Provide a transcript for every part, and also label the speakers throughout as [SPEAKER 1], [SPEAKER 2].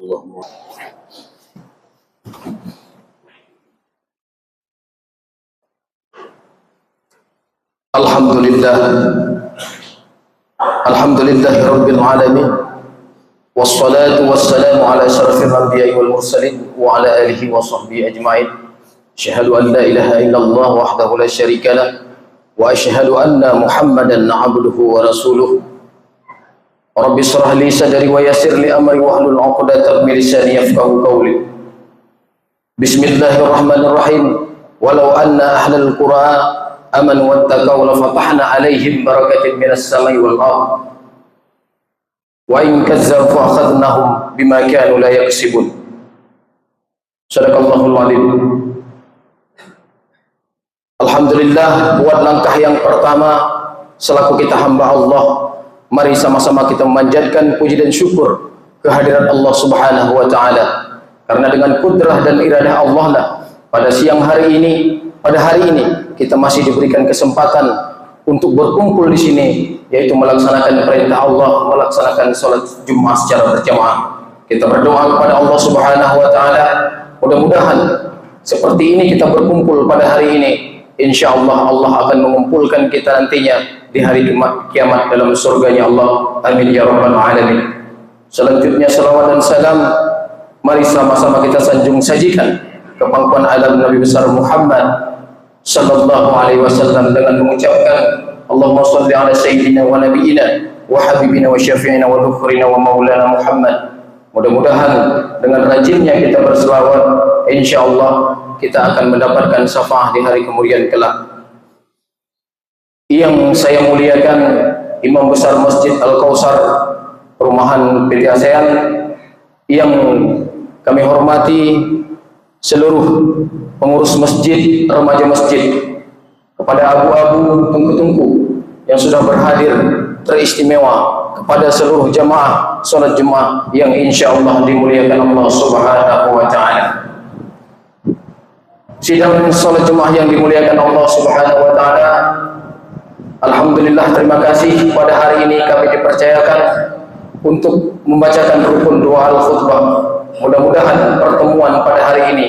[SPEAKER 1] Allahumma. Alhamdulillahi rabbil alamin, wassalatu wassalamu ala asyrafil anbiya'i wal mursalin wa ala alihi wa sahbihi ajma'in. Asyhadu an la ilaha illallah wahdahu la syarika lah wa asyhadu anna Muhammadan abduhu wa rasuluh. Rabbi shrah li sadri wa yassir li amri wahlul 'uqdatam min lisani yafqahu qawli. Bismillahirrahmanirrahim. Walau anna ahlal qura amanu wattaqaw la fatahna 'alaihim barakatin minas samai wal ardh. Wa in kazzabu fa akhadnahum bima kanu la yaksibun. Shadaqallahul 'alim. Alhamdulillah, buat langkah yang pertama selaku kita hamba Allah, mari sama-sama kita memanjatkan puji dan syukur kehadirat Allah Subhanahu wa taala. Karena dengan kudrah dan iradah Allah lah pada siang hari ini, pada hari ini kita masih diberikan kesempatan untuk berkumpul di sini, yaitu melaksanakan perintah Allah, melaksanakan salat Jumat secara berjamaah. Kita berdoa kepada Allah Subhanahu wa taala, mudah-mudahan seperti ini kita berkumpul pada hari ini. Insyaallah Allah akan mengumpulkan kita nantinya di hari kiamat dalam surganya Allah. Amin ya rabbal alamin. Selanjutnya salawat dan salam mari sama-sama kita sanjung sajikan ke pangkuan alam Nabi besar Muhammad sallallahu alaihi wasallam dengan mengucapkan Allahumma shalli ala sayyidina wa nabiyyina wa habibina wa syafi'ina wa dhukhrina wa maulana Muhammad. Mudah-mudahan dengan rajinnya kita berselawat, insyaallah kita akan mendapatkan syafaat di hari kemudian kelak. Yang saya muliakan Imam Besar Masjid Al-Kautsar Perumahan PT ASEAN, yang kami hormati seluruh pengurus masjid, remaja masjid, kepada abu-abu tungku-tungku yang sudah berhadir teristimewa, kepada seluruh jamaah salat Jumat yang insyaallah dimuliakan Allah Subhanahu wa taala. Sidang salat Jumat yang dimuliakan Allah Subhanahu wa taala, alhamdulillah, terima kasih pada hari ini kami dipercayakan untuk membacakan rukun doa al-khutbah. Mudah-mudahan pertemuan pada hari ini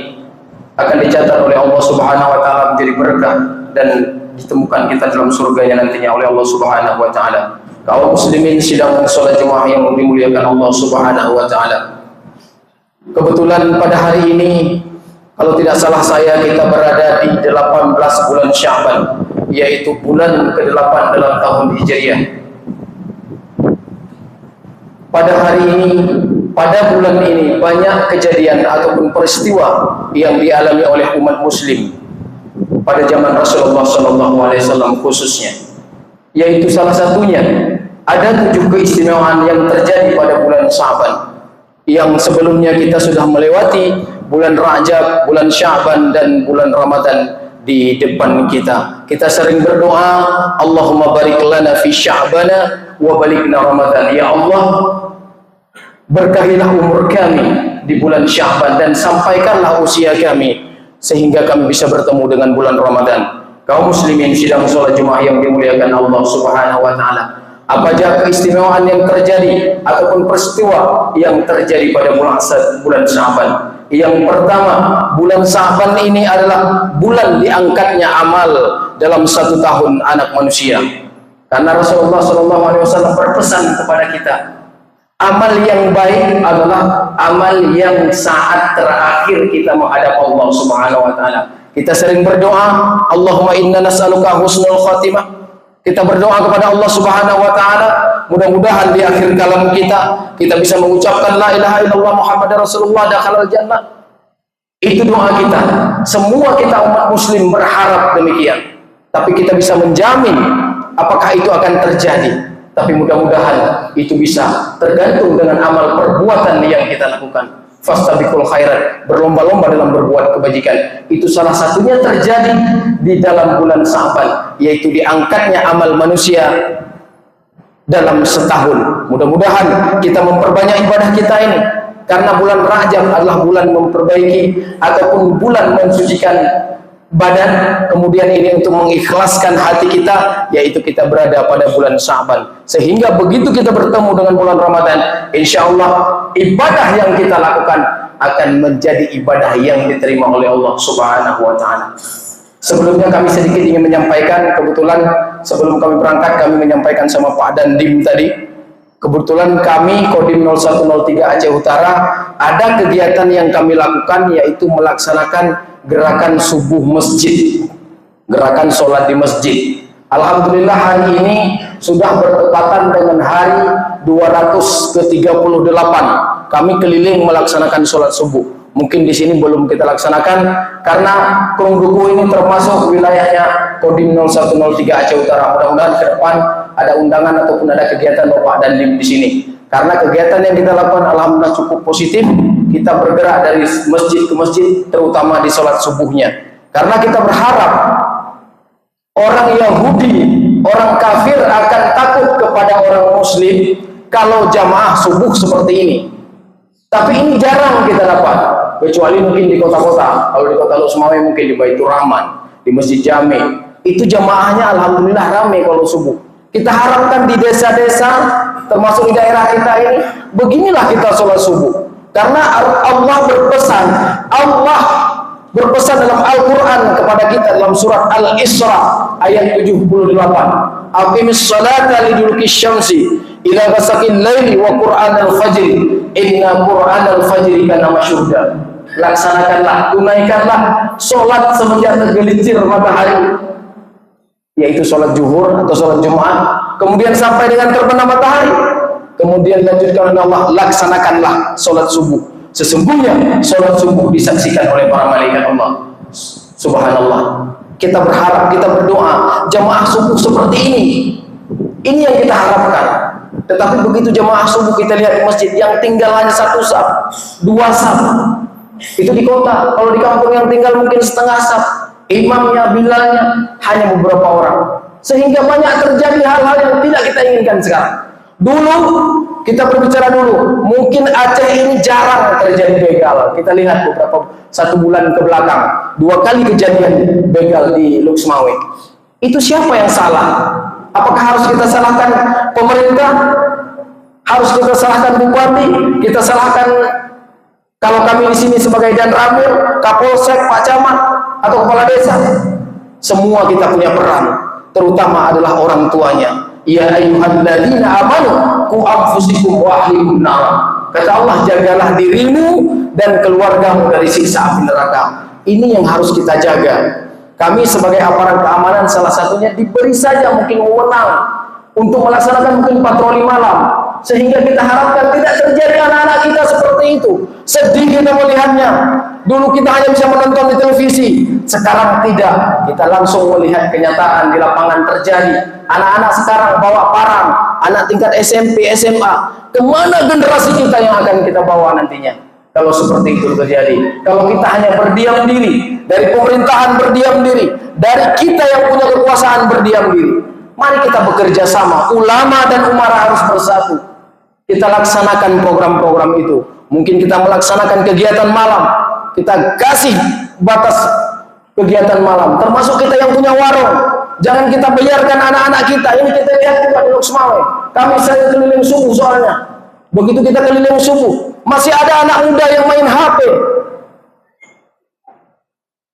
[SPEAKER 1] akan dicatat oleh Allah Subhanahu wa taala menjadi berkah dan ditemukan kita dalam surganya nantinya oleh Allah Subhanahu wa taala. Kaum muslimin sidang salat Jumat yang dimuliakan Allah Subhanahu wa taala. Kebetulan pada hari ini, kalau tidak salah saya, kita berada di 18 bulan Sya'ban, yaitu bulan ke-8 dalam tahun Hijriah. Pada hari ini, pada bulan ini banyak kejadian ataupun peristiwa yang dialami oleh umat muslim pada zaman Rasulullah SAW khususnya, yaitu salah satunya ada 7 keistimewaan yang terjadi pada bulan Sya'ban, yang sebelumnya kita sudah melewati bulan Rajab, bulan Sya'ban dan bulan Ramadan di depan kita. Kita sering berdoa, Allahumma barik lana fi Sya'bana wa balikna Ramadan. Ya Allah, berkahilah umur kami di bulan Sya'ban dan sampaikanlah usia kami sehingga kami bisa bertemu dengan bulan Ramadan. Kaum muslimin sidang salat Jumat yang dimuliakan Allah Subhanahu wa taala, apa saja keistimewaan yang terjadi ataupun peristiwa yang terjadi pada bulan Sya'ban? Yang pertama, bulan Sya'ban ini adalah bulan diangkatnya amal dalam 1 tahun anak manusia. Karena Rasulullah SAW berpesan kepada kita, amal yang baik adalah amal yang saat terakhir kita menghadap Allah Subhanahu wa taala. Kita sering berdoa, Allahumma inna nas'aluka husnul khatimah. Kita berdoa kepada Allah Subhanahu wa taala, mudah-mudahan di akhir kalam kita bisa mengucapkan la ilaha illallah Muhammadar Rasulullah dakhalal jannah. Itu doa kita. Semua kita umat muslim berharap demikian. Tapi kita bisa menjamin apakah itu akan terjadi. Tapi mudah-mudahan itu bisa tergantung dengan amal perbuatan yang kita lakukan. Fastabiqul khairat, berlomba-lomba dalam berbuat kebajikan. Itu salah satunya terjadi di dalam bulan Sya'ban, yaitu diangkatnya amal manusia dalam setahun. Mudah-mudahan kita memperbanyak ibadah kita ini, karena bulan Rajab adalah bulan memperbaiki ataupun bulan mensucikan badan, kemudian ini untuk mengikhlaskan hati kita, yaitu kita berada pada bulan Sya'ban. Sehingga begitu kita bertemu dengan bulan Ramadan, insya Allah ibadah yang kita lakukan akan menjadi ibadah yang diterima oleh Allah Subhanahu wa Ta'ala. Sebelumnya kami sedikit ingin menyampaikan, kebetulan sebelum kami berangkat kami menyampaikan sama Pak Dandim tadi, kebetulan kami Kodim 0103 Aceh Utara ada kegiatan yang kami lakukan, yaitu melaksanakan gerakan subuh masjid, gerakan sholat di masjid. Alhamdulillah hari ini sudah bertepatan dengan hari 238 kami keliling melaksanakan sholat subuh. Mungkin di sini belum kita laksanakan karena Krungduku ini termasuk wilayahnya Kodim 0103 Aceh Utara. Mudah-mudahan ke depan ada undangan ataupun ada kegiatan Bapak dan Dim di sini. Karena kegiatan yang kita lakukan alhamdulillah cukup positif. Kita bergerak dari masjid ke masjid, terutama di sholat subuhnya. Karena kita berharap orang Yahudi, orang kafir akan takut kepada orang Muslim kalau jamaah subuh seperti ini. Tapi ini jarang kita dapat, kecuali mungkin di kota-kota. Kalau di kota Lusmawe mungkin di Baitur Rahman, di Masjid Jami, itu jamaahnya alhamdulillah ramai kalau subuh. Kita harapkan di desa-desa, termasuk di daerah kita ini, beginilah kita sholat subuh. Karena Allah berpesan dalam Al-Quran kepada kita dalam surat Al-Isra ayat 78. Aqimis salata liduluki syamsi ila ghasaqil laili wa Qur'an al-fajri inna Qur'an al-fajri kana masyhuda. Laksanakanlah, tunaikanlah sholat semenjak tergelincir matahari, yaitu sholat zuhur atau sholat Jumat, kemudian sampai dengan terbenam matahari. Kemudian lanjutkan oleh Allah, laksanakanlah sholat subuh. Sesungguhnya sholat subuh disaksikan oleh para malaikat Allah. Subhanallah. Kita berharap, kita berdoa jamaah subuh seperti ini. Ini yang kita harapkan. Tetapi begitu jamaah subuh kita lihat di masjid yang tinggal hanya 1 saf, 2 saf. Itu di kota. Kalau di kampung yang tinggal mungkin setengah saf. Imamnya, bilalnya hanya beberapa orang. Sehingga banyak terjadi hal-hal yang tidak kita inginkan sekarang. Dulu, kita berbicara dulu, mungkin Aceh ini jarang terjadi begal. Kita lihat beberapa 1 bulan ke belakang, 2 kali kejadian begal di Luxmawe. Itu siapa yang salah? Apakah harus kita salahkan pemerintah? Harus kita salahkan bupati? Kita salahkan kalau kami di sini sebagai Danramil, Kapolsek, Pak Camat, atau kepala desa? Semua kita punya peran, terutama adalah orang tuanya. Ya ayyuhalladzina amanu qu anfusikum wa ahlikum nar. Kata Allah, jagalah dirimu dan keluargamu dari siksa api neraka. Ini yang harus kita jaga. Kami sebagai aparat keamanan salah satunya diberi saja mungkin wewenang untuk melaksanakan mungkin patroli malam, sehingga kita harapkan tidak terjadi anak-anak kita seperti itu. Sedih kita melihatnya. Dulu kita hanya bisa menonton di televisi, sekarang tidak. Kita langsung melihat kenyataan di lapangan terjadi. Anak-anak sekarang bawa parang, anak tingkat SMP, SMA. Kemana generasi kita yang akan kita bawa nantinya? Kalau seperti itu terjadi, kalau kita hanya berdiam diri, dari pemerintahan berdiam diri, dari kita yang punya kekuasaan berdiam diri. Mari kita bekerja sama, ulama dan umara harus bersatu. Kita laksanakan program-program itu. Mungkin kita melaksanakan kegiatan malam, kita kasih batas kegiatan malam, termasuk kita yang punya warung. Jangan kita biarkan anak-anak kita. Ini kita lihat juga di Luxmawe. Kami sering keliling subuh soalnya. Begitu kita keliling subuh, masih ada anak muda yang main HP.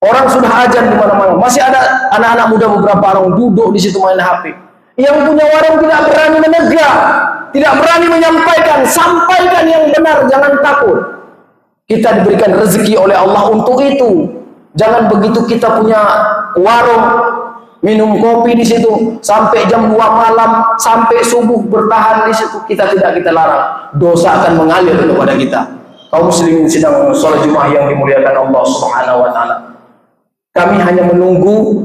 [SPEAKER 1] Orang sudah ajan di mana-mana, masih ada anak-anak muda beberapa orang duduk di situ main HP. Yang punya warung tidak berani menegur, tidak berani menyampaikan. Sampaikan yang benar, jangan takut. Kita diberikan rezeki oleh Allah untuk itu. Jangan begitu kita punya warung, minum kopi di situ sampai jam 2 malam, sampai subuh bertahan di situ, kita larang. Dosa akan mengalir kepada kita. Kaum muslimin sedang sholat Jumat yang dimuliakan Allah Subhanahu wa Ta'ala. Kami hanya menunggu,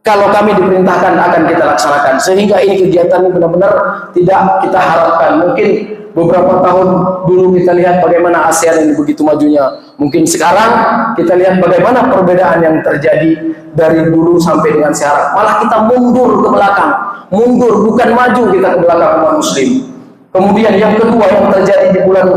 [SPEAKER 1] kalau kami diperintahkan akan kita laksanakan. Sehingga ini kegiatan ini benar-benar tidak kita harapkan. Mungkin beberapa tahun dulu kita lihat bagaimana ASEAN ini begitu majunya. Mungkin sekarang kita lihat bagaimana perbedaan yang terjadi dari dulu sampai dengan sekarang. Malah kita mundur ke belakang. Mundur, bukan maju kita ke belakang umat muslim. Kemudian yang kedua yang terjadi di bulan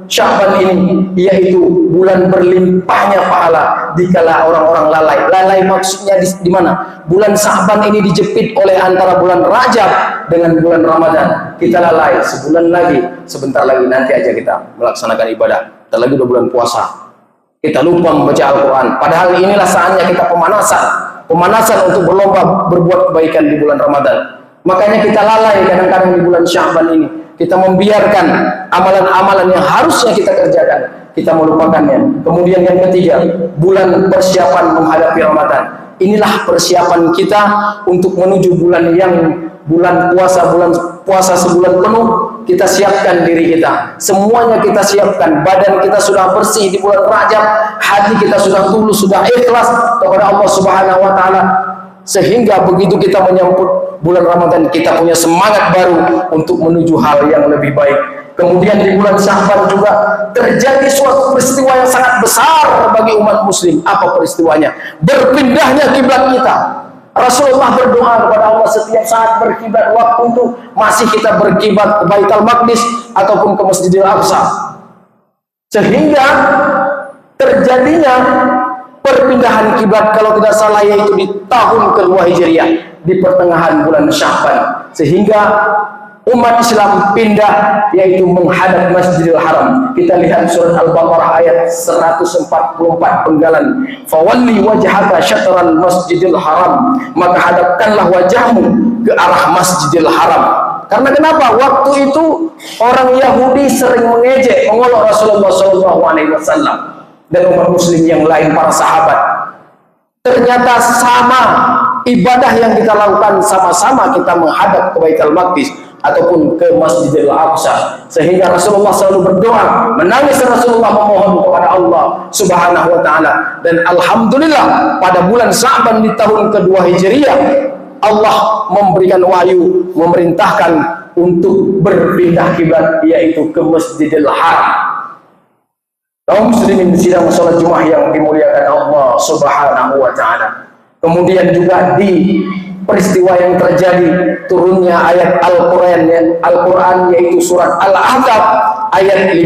[SPEAKER 1] Sya'ban ini yaitu bulan berlimpahnya pahala dikala orang-orang lalai. Lalai maksudnya di mana? Bulan Sya'ban ini dijepit oleh antara bulan Rajab dengan bulan Ramadan. Kita lalai sebulan lagi, sebentar lagi nanti aja kita melaksanakan ibadah. Kita lagi 2 bulan puasa. Kita lupa membaca Al-Quran. Padahal inilah saatnya kita pemanasan untuk berlomba berbuat kebaikan di bulan Ramadan. Makanya kita lalai kadang-kadang di bulan Sya'ban ini. Kita membiarkan amalan-amalan yang harusnya kita kerjakan, kita melupakannya. Kemudian yang ketiga, bulan persiapan menghadapi Ramadan. Inilah persiapan kita untuk menuju bulan puasa sebulan penuh. Kita siapkan diri kita, semuanya kita siapkan. Badan kita sudah bersih di bulan Rajab, hati kita sudah tulus, sudah ikhlas kepada Allah Subhanahu wa taala, sehingga begitu kita menyambut bulan Ramadan kita punya semangat baru untuk menuju hal yang lebih baik. Kemudian di bulan Sya'ban juga terjadi suatu peristiwa yang sangat besar bagi umat muslim. Apa peristiwanya? Berpindahnya kiblat kita. Rasulullah berdoa kepada Allah setiap saat berkiblat, waktu itu masih kita berkiblat ke Baitul Maqdis ataupun ke Masjidil Aqsa, sehingga terjadinya perpindahan kiblat kalau tidak salah yaitu di tahun kedua Hijriah, di pertengahan bulan Sya'ban, sehingga umat Islam pindah yaitu menghadap Masjidil Haram. Kita lihat surat Al-Baqarah ayat 144 penggalan, fawalli wajhaka syatral Masjidil Haram, maka hadapkanlah wajahmu ke arah Masjidil Haram. Karena kenapa? Waktu itu orang Yahudi sering mengejek, mengolok Rasulullah SAW dan umat muslim yang lain, para sahabat. Ternyata sama ibadah yang kita lakukan, sama-sama kita menghadap ke Baitul Maqdis ataupun ke Masjidil Aqsa, sehingga Rasulullah selalu berdoa, menangis Rasulullah memohon kepada Allah Subhanahu wa taala. Dan alhamdulillah pada bulan Sya'ban di tahun kedua Hijriah, Allah memberikan wahyu, memerintahkan untuk berpindah kiblat yaitu ke Masjidil Haram. Kaum muslimin sidang salat Jumat yang dimuliakan Allah Subhanahu wa taala. Kemudian juga di peristiwa yang terjadi turunnya ayat Al-Quran yaitu surat Al-Ahzab ayat 56,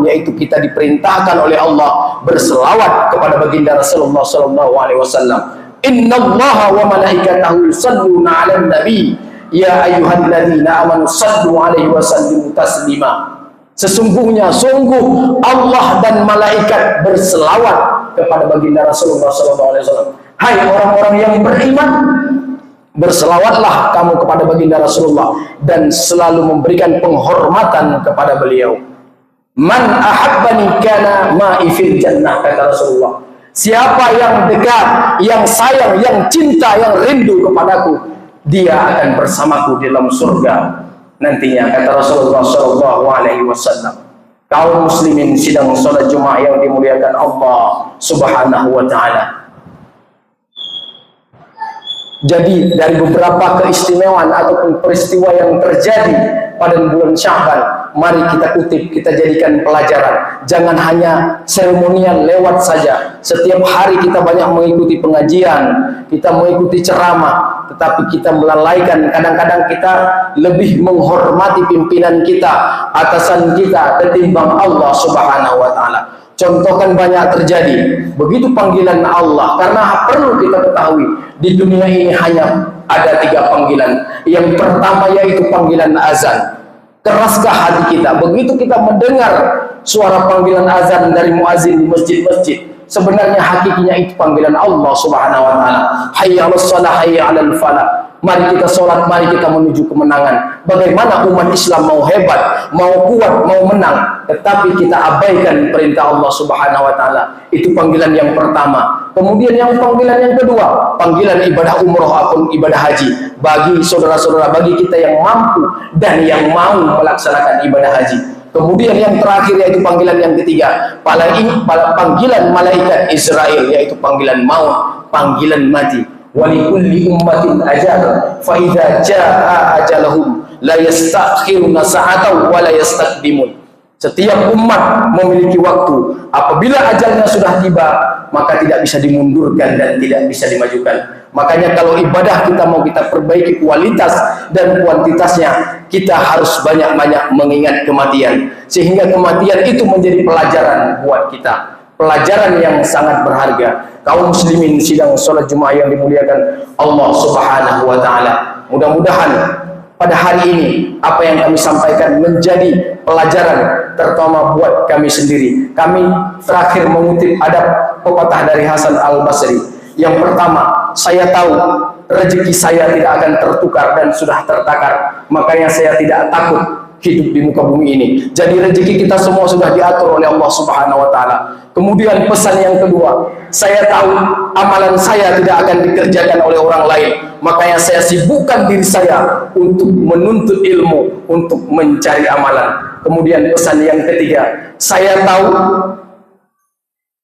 [SPEAKER 1] yaitu kita diperintahkan oleh Allah berselawat kepada baginda Rasulullah SAW. Innallaha wa malaikatahu yusalluna 'alan nabi ya ayyuhalladzina amanu sallu 'alaihi wa sallimu taslima. Sesungguhnya sungguh Allah dan malaikat berselawat kepada baginda Rasulullah SAW. Hai orang-orang yang beriman, berselawatlah kamu kepada baginda Rasulullah dan selalu memberikan penghormatan kepada beliau. Man ahabbani kana ma'i fil jannah, kata Rasulullah. Siapa yang dekat, yang sayang, yang cinta, yang rindu kepadaku, dia akan bersamaku di dalam surga nantinya, kata Rasulullah SAW. Kaum muslimin sidang salat Jumat yang dimuliakan Allah Subhanahu wa taala. Jadi dari beberapa keistimewaan ataupun peristiwa yang terjadi pada bulan Sya'ban, mari kita kutip, kita jadikan pelajaran. Jangan hanya seremonial lewat saja. Setiap hari kita banyak mengikuti pengajian, kita mengikuti ceramah, tetapi kita melalaikan. Kadang-kadang kita lebih menghormati pimpinan kita, atasan kita ketimbang Allah Subhanahu wa taala. Contoh kan banyak terjadi. Begitu panggilan Allah, karena perlu kita ketahui di dunia ini hanya ada 3 panggilan. Yang pertama yaitu panggilan azan. Keraskah hati kita begitu kita mendengar suara panggilan azan dari muazin di masjid-masjid? Sebenarnya hakikinya itu panggilan Allah Subhanahu wa taala. Hayya 'alas shalah, hayya 'alal falah. Mari kita sholat, mari kita menuju kemenangan. Bagaimana umat Islam mau hebat, mau kuat, mau menang, tetapi kita abaikan perintah Allah Subhanahu wa taala. Itu panggilan yang pertama. Kemudian yang panggilan yang kedua, panggilan ibadah umroh ataupun ibadah haji. Bagi saudara-saudara, bagi kita yang mampu dan yang mau melaksanakan ibadah haji. Kemudian yang terakhir yaitu panggilan yang ketiga, panggilan malaikat Israel, yaitu panggilan maut, panggilan mati. Walikulli ummatin ajal, fa idza jaa ajalahum la yastakhiruna sa'atan wa la yastaqdimun. Setiap umat memiliki waktu. Apabila ajalnya sudah tiba, maka tidak bisa dimundurkan dan tidak bisa dimajukan. Makanya kalau ibadah kita mau kita perbaiki kualitas dan kuantitasnya, kita harus banyak-banyak mengingat kematian. Sehingga kematian itu menjadi pelajaran buat kita. Pelajaran yang sangat berharga. Kaum muslimin sidang sholat Jumat yang dimuliakan Allah Subhanahu wa taala. Mudah-mudahan pada hari ini apa yang kami sampaikan menjadi pelajaran terutama buat kami sendiri. Kami terakhir mengutip adab pepatah dari Hasan Al-Basri. Yang pertama, saya tahu rezeki saya tidak akan tertukar dan sudah tertakar, makanya saya tidak takut hidup di muka bumi ini. Jadi rezeki kita semua sudah diatur oleh Allah Subhanahu wa taala. Kemudian pesan yang kedua, saya tahu amalan saya tidak akan dikerjakan oleh orang lain, makanya saya sibukkan diri saya untuk menuntut ilmu, untuk mencari amalan. Kemudian pesan yang ketiga, saya tahu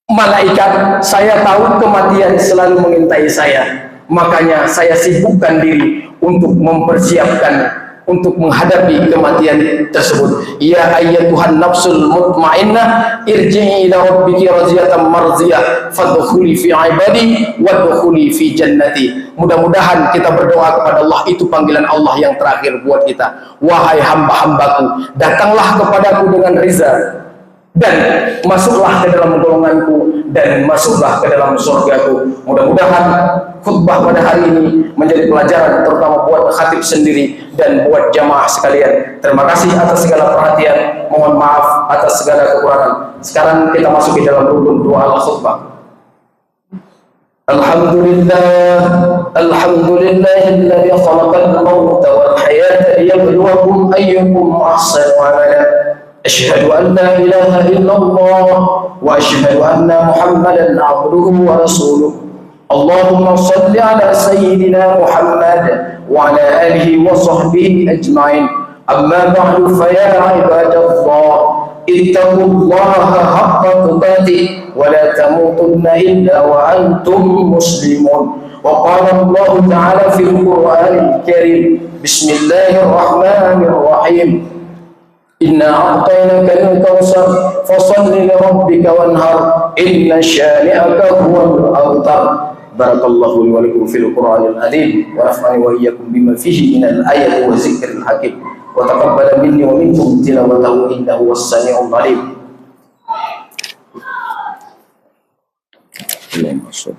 [SPEAKER 1] malaikat, saya tahu kematian selalu mengintai saya, makanya saya sibukkan diri untuk mempersiapkan, untuk menghadapi kematian tersebut. Ya ayyatuhan nafsul mutmainnah, irji'i ila rabbiki radiyatan mardiyah, fadkhuli fi ibadi wadkhuli fi jannati. Mudah-mudahan kita berdoa kepada Allah, itu panggilan Allah yang terakhir buat kita. Wahai hamba-hambaku, datanglah kepadaku dengan riza dan masuklah ke dalam golonganku dan masuklah ke dalam surgaku. Mudah-mudahan khutbah pada hari ini menjadi pelajaran terutama buat khatib sendiri dan buat jamaah sekalian. Terima kasih atas segala perhatian, mohon maaf atas segala kekurangan. Sekarang kita masuk ke dalam rukun doa al-khutbah. Alhamdulillahilladzi khalaqal mauta wal hayata liyabluwakum ayyukum ahsanu amala. أشهد أن لا إله إلا الله وأشهد أن محمدا عبده ورسوله. اللهم صل على سيدنا محمد وعلى آله وصحبه أجمعين. أما بعد فيا عباد الله اتقوا الله حق تقاته ولا تموتن إلا وأنتم مسلمون. وقال الله تعالى في القرآن الكريم بسم الله الرحمن الرحيم إنا أعطيناك الكوثر فصل لربك وانهر إن شانئك هو الأبتر. بارك الله لي ولكم في القرآن العظيم ونفعني وإياكم بما فيه من الآية والذكر الحكيم وتقبل مني ومنكم تلاوته إنه هو السميع العليم. اللهم صل